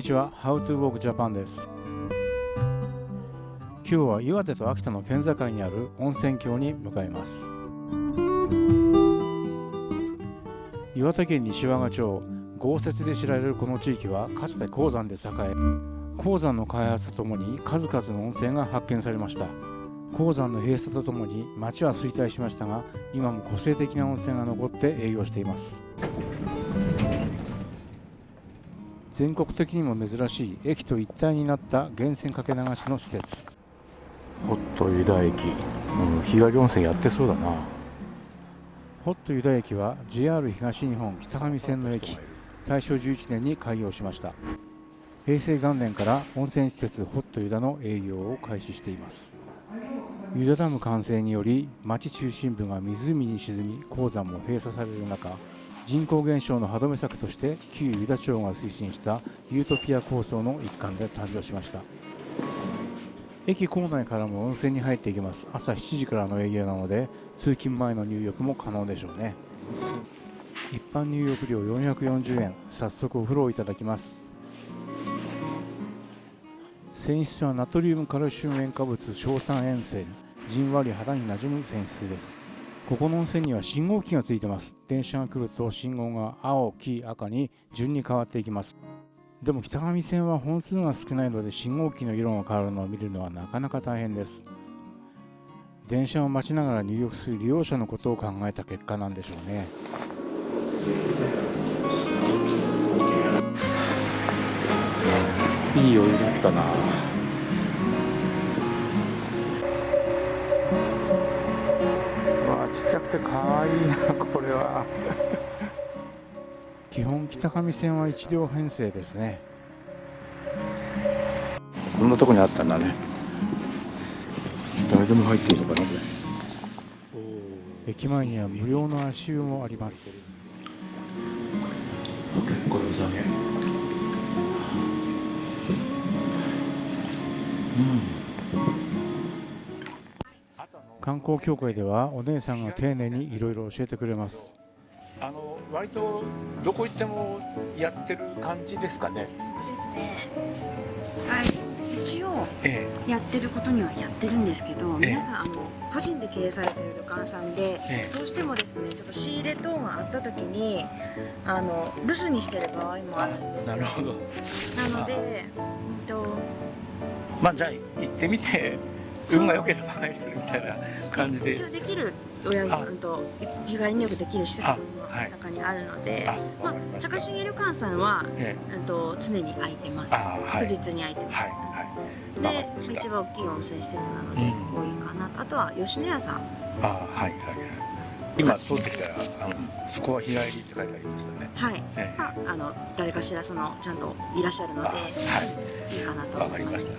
ちは、How to Walk Japan です。今日は岩手と秋田の県境にある温泉郷に向かいます。岩手県西和賀町、豪雪で知られるこの地域はかつて鉱山で栄え、鉱山の開発とともに数々の温泉が発見されました。鉱山の閉鎖とともに町は衰退しましたが、今も個性的な温泉が残って営業しています。全国的にも珍しい駅と一体になった源泉かけ流しの施設、ホット湯田駅、日帰り温泉やってそうだな。ホット湯田駅は JR 東日本北上線の駅、大正11年に開業しました。平成元年から温泉施設ホット湯田の営業を開始しています。湯田ダム完成により町中心部が湖に沈み、鉱山も閉鎖される中、人口減少の歯止め策として旧湯田町が推進したユートピア構想の一環で誕生しました。駅構内からも温泉に入っていきます。朝7時からの営業なので通勤前の入浴も可能でしょうね。一般入浴料440円。早速お風呂をいただきます。泉質はナトリウムカルシウム塩化物硝酸塩泉、じんわり肌になじむ泉質です。ここの温泉には信号機がついてます。電車が来ると信号が青、黄、赤に順に変わっていきます。でも北上線は本数が少ないので信号機の色が変わるのを見るのはなかなか大変です。電車を待ちながら入浴する利用者のことを考えた結果なんでしょうね。いいお湯だったな。ちっちゃくて可愛いな、これは。基本北上線は1両編成ですね。こんなとこにあったんだね。誰でも入っていいのかな、これ。駅前には無料の足湯もあります。結構良さげ。観光協会ではお姉さんが丁寧にいろいろ教えてくれます。割とどこ行ってもやってる感じですかね。そうですね。はい。一応やってることにはやってるんですけど、皆さん個人で経営されてる旅館さんで、どうしてもですね、ちょっと仕入れ等があった時に留守にしてる場合もあるんですよ。なるほど。なので、まあじゃあ行ってみて。運が良ければ入れるみたいな感じで、一応できるお宿さんと日帰り入浴できる施設も中にあるので、高重旅館さんは常に空いてます。確実に空いてます。で、一番大きい温泉施設なので多いかなと。あとは吉野家さん。今通ってきたらそこは日帰りって書いてありましたね。はい。誰かしらちゃんといらっしゃるのでいいかなと。わかりました。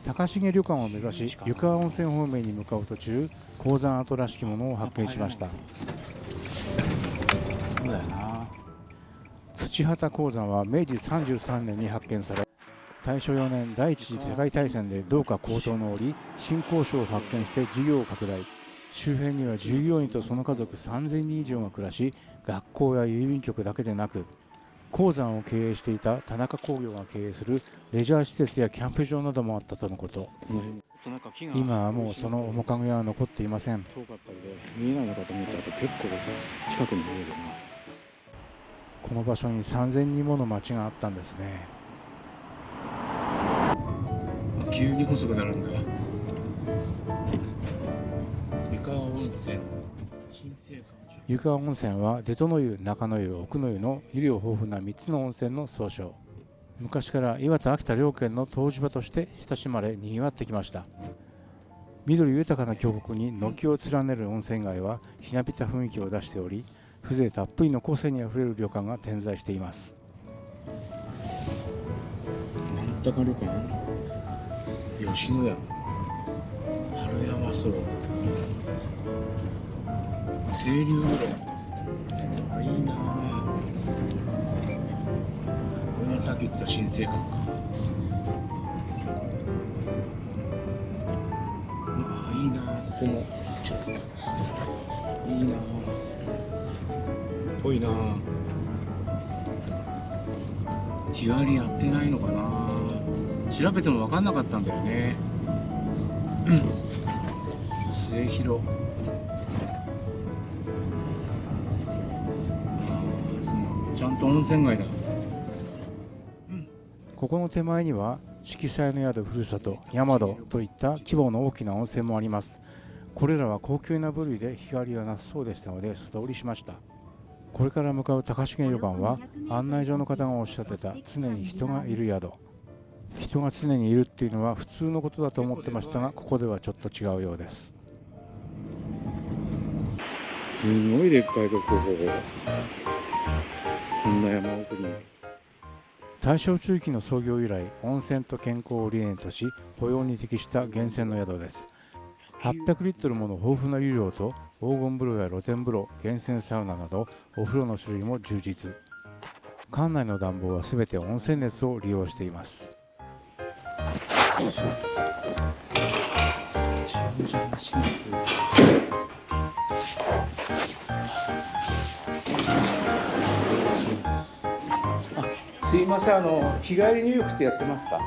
高重旅館を目指し湯川温泉方面に向かう途中、鉱山跡らしきものを発見しました。そうだよな。土畑鉱山は明治33年に発見され、大正4年第一次世界大戦で銅貨高騰の折、新工所を発見して事業を拡大。周辺には従業員とその家族3000人以上が暮らし、学校や郵便局だけでなく鉱山を経営していた田中工業が経営するレジャー施設やキャンプ場などもあったとのこと。今はもうその面影は残っていません。見えないのかと思ったら結構近くに見えるな。この場所に3000人もの町があったんですね。急に細くなるんだ。湯川温泉新生館。湯川温泉は出戸の湯、中の湯、奥の湯の湯量豊富な3つの温泉の総称。昔から岩手・秋田両県の湯治場として親しまれ賑わってきました。緑豊かな峡谷に軒を連ねる温泉街はひなびた雰囲気を出しており、風情たっぷりの個性にあふれる旅館が点在しています。なんたか旅館、吉野家、春山荘、清流風呂。いいなぁ。これがさっき言ってた新生館か。いいなぁ、ここも。いいなぁ。ぽいなぁ。日帰りやってないのかな。調べても分かんなかったんだよね。末広、ちゃんと温泉街だ。ここの手前には色彩の宿ふるさと山戸といった規模の大きな温泉もあります。これらは高級な部類で日帰りはなさそうでしたので素通りしました。これから向かう高重旅館は案内所の方がおっしゃってた常に人がいる宿。人が常にいるっていうのは普通のことだと思ってましたが、ここではちょっと違うようです。すごいでっかいとこ。こんな山奥に。大正中期の創業以来、温泉と健康を理念とし、保養に適した源泉の宿です。800リットルもの豊富な湯量と黄金風呂や露天風呂、源泉サウナなどお風呂の種類も充実。館内の暖房はすべて温泉熱を利用しています。お邪魔します。すいません、日帰り入浴ってやってますか？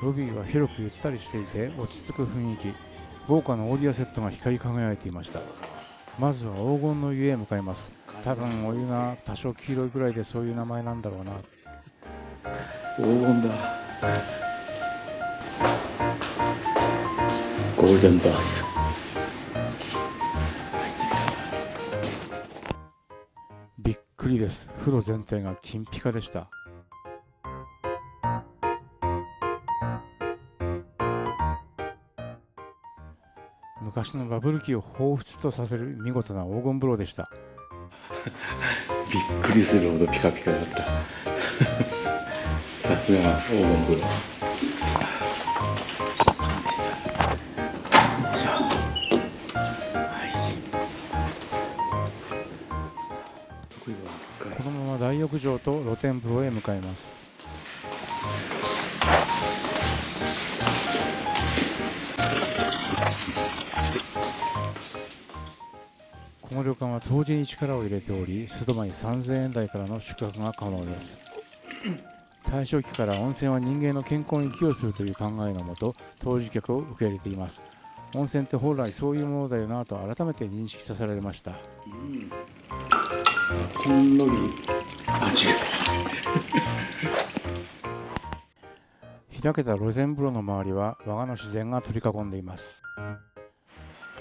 ロビーは広くゆったりしていて落ち着く雰囲気。豪華なオーディアセットが光り輝いていました。まずは黄金の湯へ向かいます。多分お湯が多少黄色いくらいでそういう名前なんだろうな。黄金だ。ゴールデンバース。びっくりです。風呂全体が金ピカでした。昔のバブル期を彷彿とさせる見事な黄金風呂でした。びっくりするほどピカピカだった。さすが黄金風呂。このまま大浴場と露天風呂へ向かいます。この旅館は湯治に力を入れており、素泊まり3000円台からの宿泊が可能です。大正期から温泉は人間の健康に寄与するという考えのもと、湯治客を受け入れています。温泉って本来そういうものだよなと改めて認識させられました。ほんのり味がする。開けた露天風呂の周りは我がの自然が取り囲んでいます。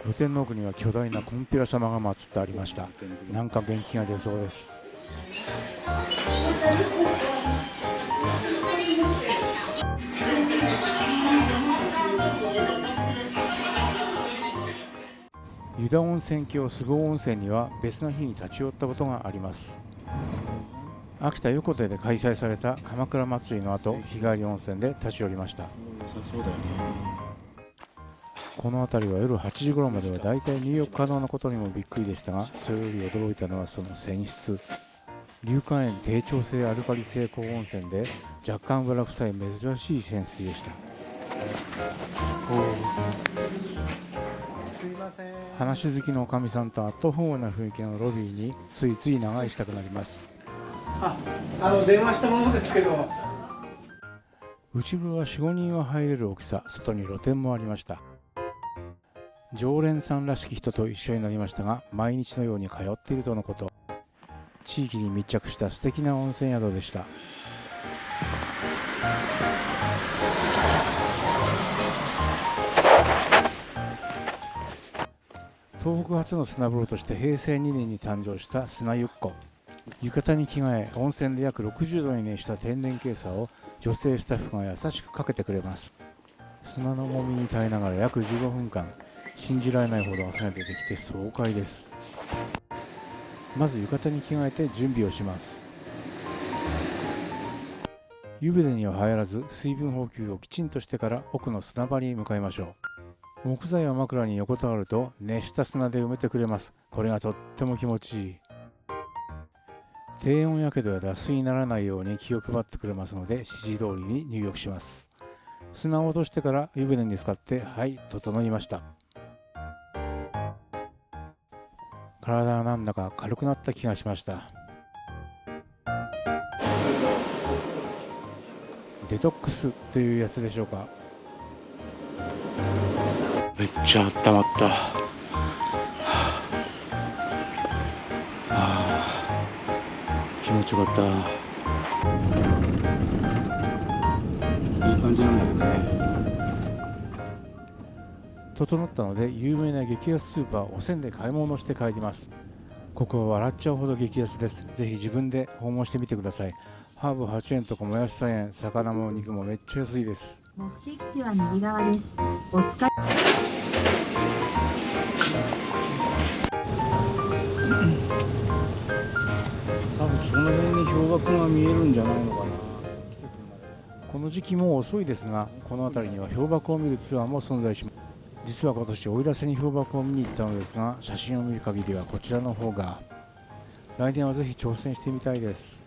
露天の奥には巨大なコンピラ様が祀ってありました。なんか元気が出そうです。湯田温泉郷菅生温泉には別の日に立ち寄ったことがあります。秋田横手で開催された鎌倉祭りの後、日帰り温泉で立ち寄りました。この辺りは夜8時頃まではだいたい入浴可能なことにもびっくりでしたが、それより驚いたのはその泉質。硫化塩低調性アルカリ性高温泉で若干脂臭い珍しい泉質でした。話好きのおかみさんとアットホームな雰囲気のロビーについつい長居したくなります。電話したものですけど、内風呂は 4,5 人は入れる大きさ、外に露天もありました。常連さんらしき人と一緒になりましたが、毎日のように通っているとのこと。地域に密着した素敵な温泉宿でした。東北初の砂風呂として平成2年に誕生した砂ゆっこ。浴衣に着替え、温泉で約60度に熱した天然ケーサーを女性スタッフが優しくかけてくれます。砂の重みに耐えながら約15分間、信じられないほど朝が出てきて爽快です。まず浴衣に着替えて準備をします。湯船には入らず、水分補給をきちんとしてから奥の砂場に向かいましょう。木材を枕に横たわると熱した砂で埋めてくれます。これがとっても気持ちいい。低温やけどや脱水にならないように気を配ってくれますので、指示通りに入浴します。砂を落としてから湯船に浸かって、はい、整いました。体はなんだか軽くなった気がしました。デトックスというやつでしょうか。めっちゃ温まった。気持ちよかった。いい感じなんだけどね。整ったので有名な激安スーパーおせんで買い物して帰ります。ここは笑っちゃうほど激安です。ぜひ自分で訪問してみてください。ハーブ8円とかもやし3円、魚も肉もめっちゃ安いです。目的地は右側です。お疲れ。多分その辺に氷瀑が見えるんじゃないのかな。季節になれば。この時期も遅いですが、この辺りには氷瀑を見るツアーも存在します。実は今年奥入瀬に氷瀑を見に行ったのですが、写真を見る限りはこちらの方が。来年はぜひ挑戦してみたいです。